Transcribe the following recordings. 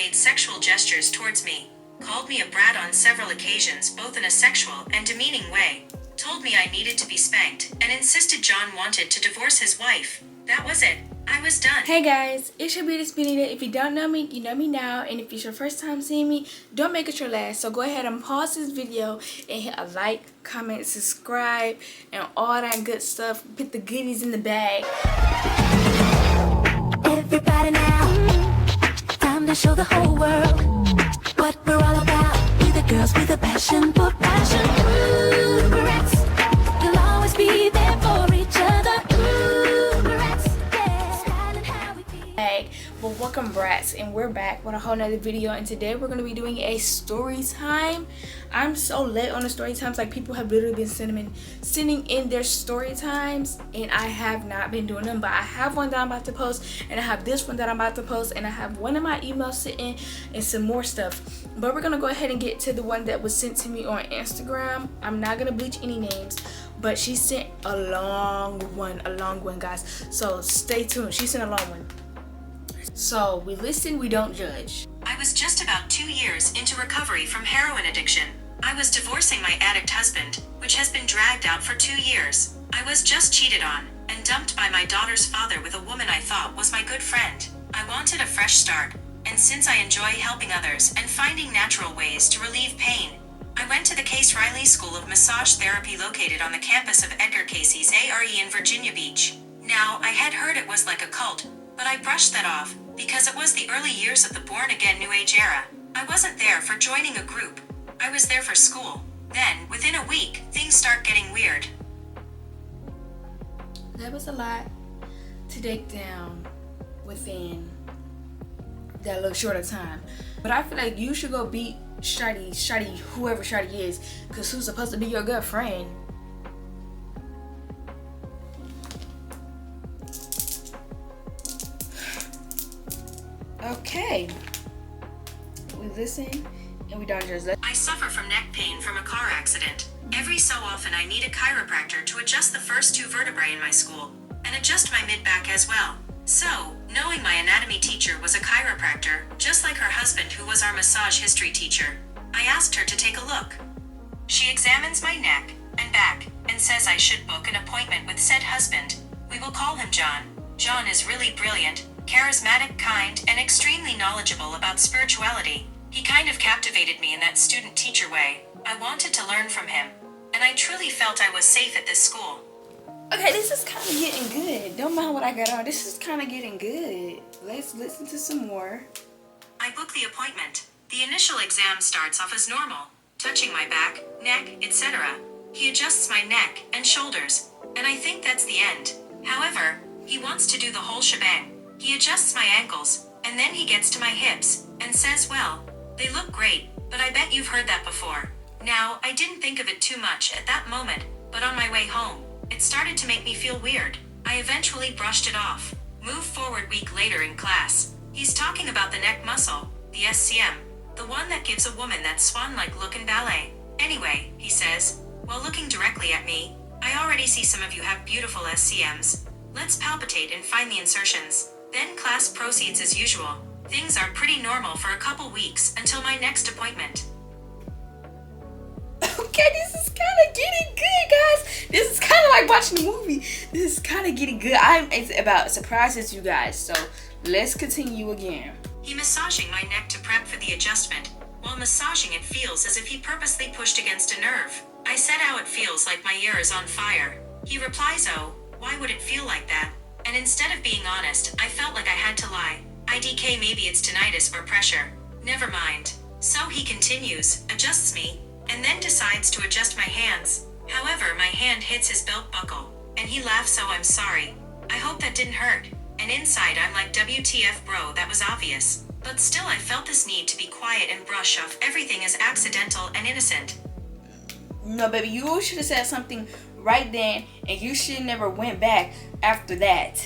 made sexual gestures towards me, called me a brat on several occasions both in a sexual and demeaning way, told me I needed to be spanked, and insisted John wanted to divorce his wife. That was it. I was done. Hey guys, it's your beauty Benita. If you don't know me, you know me now. And if it's your first time seeing me, don't make it your last. So go ahead and pause this video and hit a like, comment, subscribe, and all that good stuff. Put the goodies in the bag. Everybody now, time to show the whole world what we're all about. We the girls with a passion for fashion. Ooh, Barrettes, you'll always be there for each other. Ooh, Barrettes, yeah, styling how we feel. Well, welcome brats, and we're back with a whole nother video, and today we're going to be doing a story time. I'm so late on the story times. Like, people have literally been sending in their story times, and I have not been doing them, but I have one that I'm about to post, and I have this one that I'm about to post, and I have one of my emails sitting and some more stuff. But we're going to go ahead and get to the one that was sent to me on Instagram. I'm not going to bleach any names, but she sent a long one, guys, so stay tuned. She sent a long one. So we listen, we don't judge. I was just about 2 years into recovery from heroin addiction. I was divorcing my addict husband, which has been dragged out for 2 years. I was just cheated on and dumped by my daughter's father with a woman I thought was my good friend. I wanted a fresh start, and since I enjoy helping others and finding natural ways to relieve pain, I went to the Case Riley School of Massage Therapy located on the campus of Edgar Cayce's ARE in Virginia Beach. Now, I had heard it was like a cult, but I brushed that off because it was the early years of the born-again New Age era. I wasn't there for joining a group. I was there for school. Then, within a week, things start getting weird. That was a lot to take down within that little short of time. But I feel like you should go beat Shotty, whoever Shotty is, because who's supposed to be your good friend? Okay, we listen and we don't judge. I suffer from neck pain from a car accident. Every so often I need a chiropractor to adjust the first 2 vertebrae in my skull and adjust my mid-back as well. So, knowing my anatomy teacher was a chiropractor, just like her husband who was our massage history teacher, I asked her to take a look. She examines my neck and back and says I should book an appointment with said husband. We will call him John. John is really brilliant, charismatic, kind, and extremely knowledgeable about spirituality. He kind of captivated me in that student-teacher way. I wanted to learn from him, and I truly felt I was safe at this school. Okay, this is kind of getting good. Don't mind what I got on. This is kind of getting good. Let's listen to some more. I book the appointment. The initial exam starts off as normal, touching my back, neck, etc. He adjusts my neck and shoulders, and I think that's the end. However, he wants to do the whole shebang. He adjusts my ankles, and then he gets to my hips, and says, well, they look great, but I bet you've heard that before. Now, I didn't think of it too much at that moment, but on my way home, it started to make me feel weird. I eventually brushed it off. Move forward week later in class. He's talking about the neck muscle, the SCM, the one that gives a woman that swan-like look in ballet. Anyway, he says, while looking directly at me, I already see some of you have beautiful SCMs. Let's palpitate and find the insertions. Then class proceeds as usual. Things are pretty normal for a couple weeks until my next appointment. Okay, this is kind of getting good, guys. This is kind of like watching a movie. This is kind of getting good. I'm about surprises, you guys. So let's continue again. He massaging my neck to prep for the adjustment. While massaging, it feels as if he purposely pushed against a nerve. I said how it feels like my ear is on fire. He replies, oh, why would it feel like that? And instead of being honest, I felt like I had to lie. IDK, maybe it's tinnitus or pressure. Never mind. So he continues, adjusts me, and then decides to adjust my hands. However, my hand hits his belt buckle, and he laughs, so I'm sorry. I hope that didn't hurt. And inside I'm like, WTF bro, that was obvious. But still I felt this need to be quiet and brush off everything as accidental and innocent. No, baby, you should have said something right then, and you should never went back after that.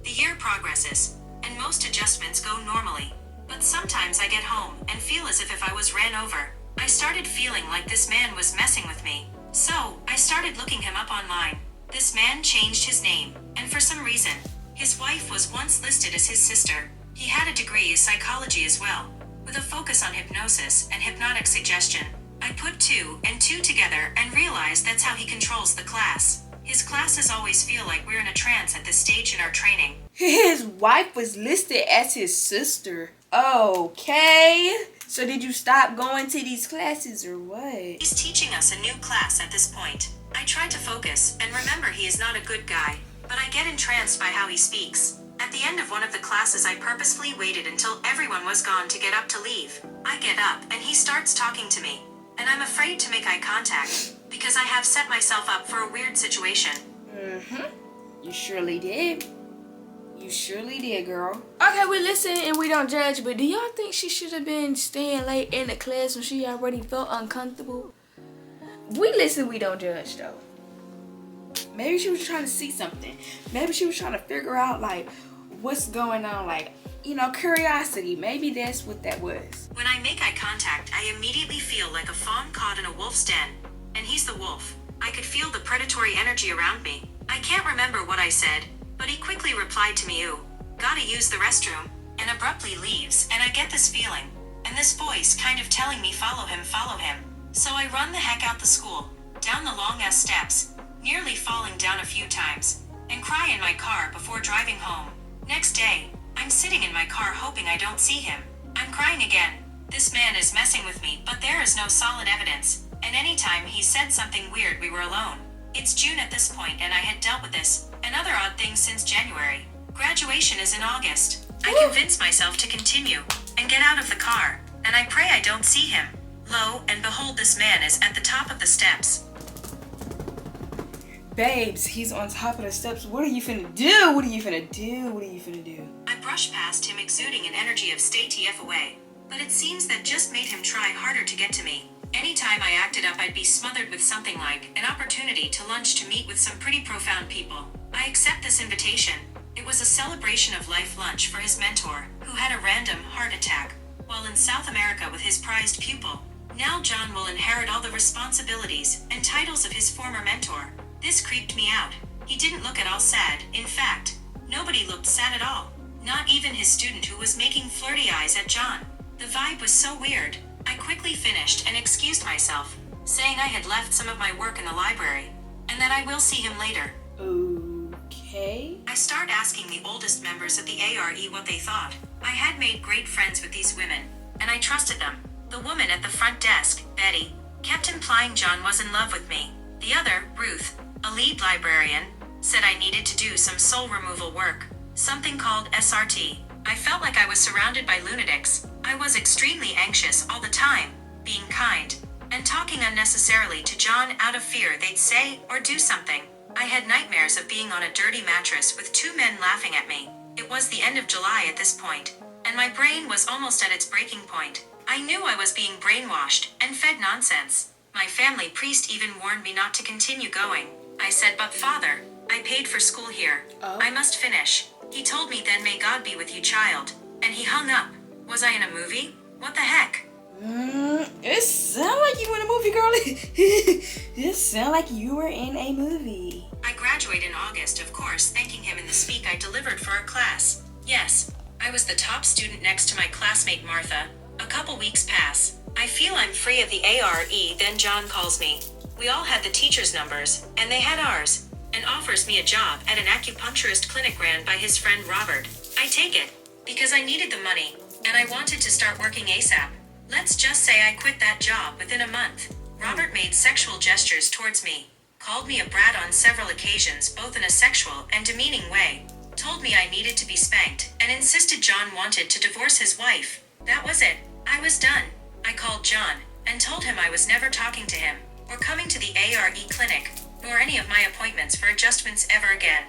The year progresses, and most adjustments go normally. But sometimes I get home and feel as if I was ran over. I started feeling like this man was messing with me. So, I started looking him up online. This man changed his name, and for some reason, his wife was once listed as his sister. He had a degree in psychology as well. with a focus on hypnosis and hypnotic suggestion. I put 2 and 2 together and realized that's how he controls the class. His classes always feel like we're in a trance at this stage in our training. His wife was listed as his sister. Okay. So did you stop going to these classes or what? He's teaching us a new class at this point. I try to focus and remember he is not a good guy, but I get entranced by how he speaks. At the end of one of the classes, I purposefully waited until everyone was gone to get up to leave. I get up and he starts talking to me, and I'm afraid to make eye contact because I have set myself up for a weird situation. You surely did. You surely did, girl. Okay, we listen and we don't judge, but do y'all think she should have been staying late in the class when she already felt uncomfortable? We listen, we don't judge, though. Maybe she was trying to see something. Maybe she was trying to figure out, like, what's going on, like, curiosity. Maybe that's what that was. When I make eye contact, I immediately feel like a fawn caught in a wolf's den, and he's the wolf. I could feel the predatory energy around me. I can't remember what I said, but he quickly replied to me, "Ooh, gotta use the restroom," and abruptly leaves, and I get this feeling, and this voice kind of telling me follow him. So I run the heck out the school, down the long-ass steps, nearly falling down a few times, and cry in my car before driving home. Next day, I'm sitting in my car hoping I don't see him. I'm crying again. This man is messing with me, but there is no solid evidence, and anytime he said something weird, we were alone. It's June at this point, and I had dealt with this and other odd things since January. Graduation is in August. I convince myself to continue and get out of the car, and I pray I don't see him. Lo and behold, this man is at the top of the steps. Babes, he's on top of the steps. What are you finna do? What are you finna do? What are you finna do? I brushed past him, exuding an energy of stay TF away, but it seems that just made him try harder to get to me. Anytime I acted up, I'd be smothered with something like an opportunity to lunch to meet with some pretty profound people. I accept this invitation. It was a celebration of life lunch for his mentor, who had a random heart attack while in South America with his prized pupil. Now John will inherit all the responsibilities and titles of his former mentor. This creeped me out. He didn't look at all sad. In fact, nobody looked sad at all. Not even his student, who was making flirty eyes at John. The vibe was so weird. I quickly finished and excused myself, saying I had left some of my work in the library, and that I will see him later. Okay. I start asking the oldest members of the ARE what they thought. I had made great friends with these women, and I trusted them. The woman at the front desk, Betty, kept implying John was in love with me. The other, Ruth, a lead librarian, said I needed to do some soul removal work, something called SRT. I felt like I was surrounded by lunatics. I was extremely anxious all the time, being kind, and talking unnecessarily to John out of fear they'd say or do something. I had nightmares of being on a dirty mattress with 2 men laughing at me. It was the end of July at this point, and my brain was almost at its breaking point. I knew I was being brainwashed and fed nonsense. My family priest even warned me not to continue going. I said, "But Father, I paid for school here. I must finish." He told me, "Then may God be with you, child." And he hung up. Was I in a movie? What the heck? It sounded like you were in a movie, girlie. It sounded like you were in a movie. I graduate in August, of course, thanking him in the speak I delivered for our class. Yes, I was the top student next to my classmate Martha. A couple weeks pass. I feel I'm free of the ARE, then John calls me. We all had the teachers' numbers, and they had ours, and offers me a job at an acupuncturist clinic ran by his friend Robert. I take it, because I needed the money, and I wanted to start working ASAP. Let's just say I quit that job within a month. Robert made sexual gestures towards me, called me a brat on several occasions, both in a sexual and demeaning way, told me I needed to be spanked, and insisted John wanted to divorce his wife. That was it. I was done. I called John, and told him I was never talking to him, or coming to the ARE clinic, nor any of my appointments for adjustments ever again.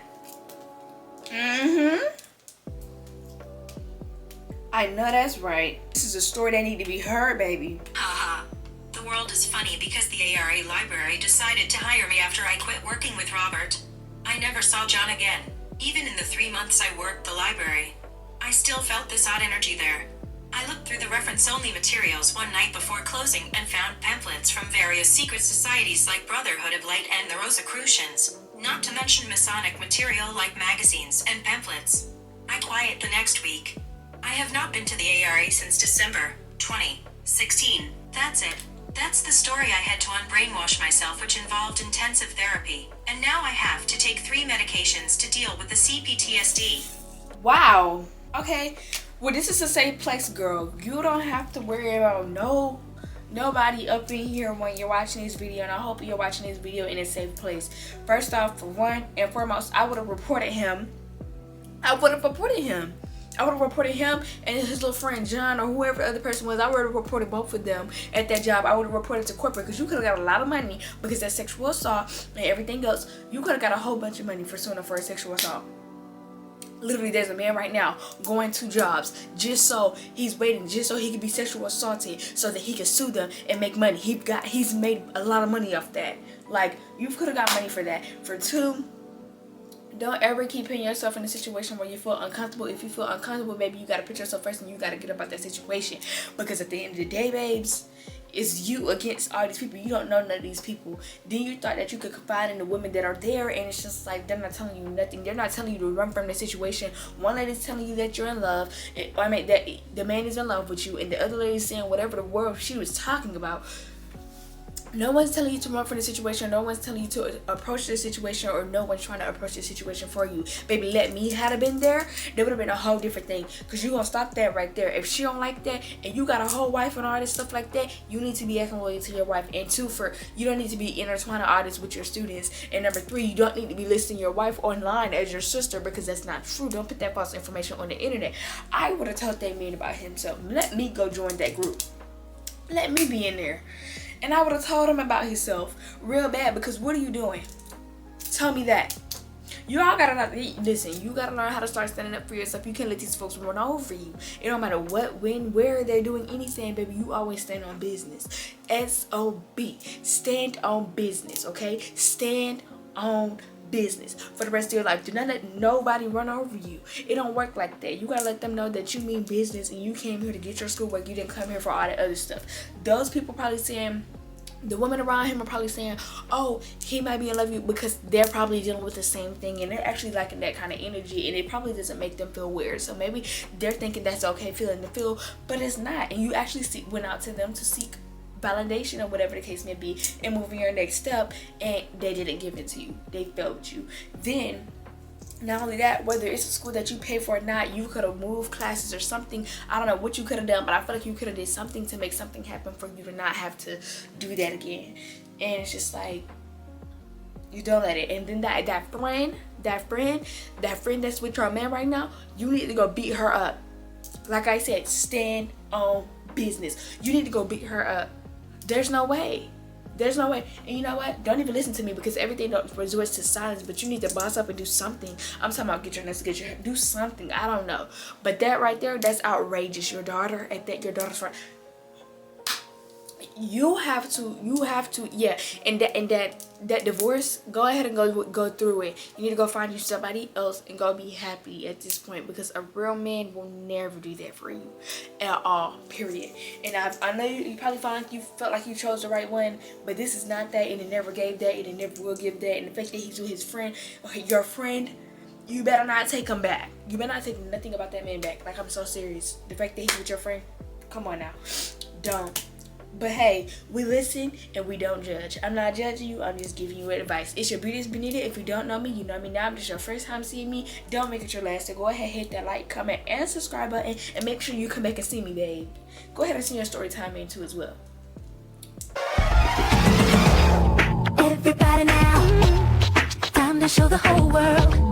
I know that's right. This is a story that need to be heard, baby. Haha. The world is funny because the ARE library decided to hire me after I quit working with Robert. I never saw John again. Even in the 3 months I worked the library, I still felt this odd energy there. I looked through the reference-only materials one night before closing and found pamphlets from various secret societies like Brotherhood of Light and the Rosicrucians, not to mention Masonic material like magazines and pamphlets. I quiet the next week. I have not been to the ARE since December. 20, 16. That's it. That's the story I had to unbrainwash myself, which involved intensive therapy. And now I have to take 3 medications to deal with the CPTSD. Wow. Okay. Well, this is a safe place, girl. You don't have to worry about nobody up in here when you're watching this video, and I hope you're watching this video in a safe place. First off, for one and foremost, I would have reported him. I would have reported him and his little friend John, or whoever the other person was. I would have reported both of them at that job. I would have reported to corporate, because you could have got a lot of money because that sexual assault and everything else. You could have got a whole bunch of money for suing him for a sexual assault. Literally, there's a man right now going to jobs just so he can be sexual assaulted so that he can sue them and make money. He's made a lot of money off that. Like, you could have got money for that. For 2, don't ever keep putting yourself in a situation where you feel uncomfortable. If you feel uncomfortable, baby, you gotta put yourself first, and you gotta get up out that situation. Because at the end of the day, babes, it's you against all these people. You don't know none of these people. Then you thought that you could confide in the women that are there, and it's just like, they're not telling you nothing. They're not telling you to run from the situation. One lady's telling you that you're in love. That the man is in love with you, and the other lady's saying whatever the word she was talking about. No one's telling you to run from the situation. No one's telling you to approach the situation, or no one's trying to approach the situation for you. Baby, let me have been there, there would have been a whole different thing. Because you're going to stop that right there. If she don't like that, and you got a whole wife and all this stuff like that, you need to be acting loyal to your wife. And 2, you don't need to be intertwining all this with your students. And number 3, you don't need to be listing your wife online as your sister, because that's not true. Don't put that false information on the internet. I would have told that man about himself. Let me go join that group. Let me be in there. And I would have told him about himself real bad, because what are you doing? Tell me that. You all gotta listen. You gotta learn how to start standing up for yourself. You can't let these folks run over you. It don't matter what, when, where they're doing anything, baby. You always stand on business. SOB. Stand on business, okay? Stand on business for the rest of your life. Do not let nobody run over you. It don't work like that. You gotta let them know that you mean business, and you came here to get your schoolwork. You didn't come here for all that other stuff. Those people probably saying, the women around him are probably saying, oh, he might be in love with you, because they're probably dealing with the same thing, and they're actually liking that kind of energy, and it probably doesn't make them feel weird. So maybe they're thinking that's okay, feeling the feel, but it's not. And you actually went out to them to seek validation, or whatever the case may be, and moving your next step, and they didn't give it to you. They failed you. Then, not only that, whether it's a school that you pay for or not, you could have moved classes or something. I don't know what you could have done, but I feel like you could have did something to make something happen for you to not have to do that again. And it's just like, you don't let it. And then that friend that's with your man right now, you need to go beat her up. Like I said, stand on business. You need to go beat her up. There's no way. There's no way. And you know what? Don't even listen to me, because everything resorts to silence. But you need to boss up and do something. I'm talking about get your next, do something. I don't know. But that right there, that's outrageous. Your daughter at that, your daughter's friend. You have to, yeah. And that divorce, go ahead and go through it. You need to go find you somebody else and go be happy at this point, because a real man will never do that for you at all, period. And I know you probably felt like you chose the right one, but this is not that, and it never gave that, and it never will give that. And the fact that he's with his friend, your friend, you better not take him back. You better not take nothing about that man back. Like, I'm so serious. The fact that he's with your friend, come on now, don't. But hey, we listen and we don't judge. I'm not judging you, I'm just giving you advice. It's your beauty is Benita. If you don't know me, you know me now. If this is your first time seeing me, don't make it your last. So go ahead, hit that like, comment, and subscribe button, and make sure you come back and see me, babe. Go ahead and send your story time in too as well. Everybody now, time to show the whole world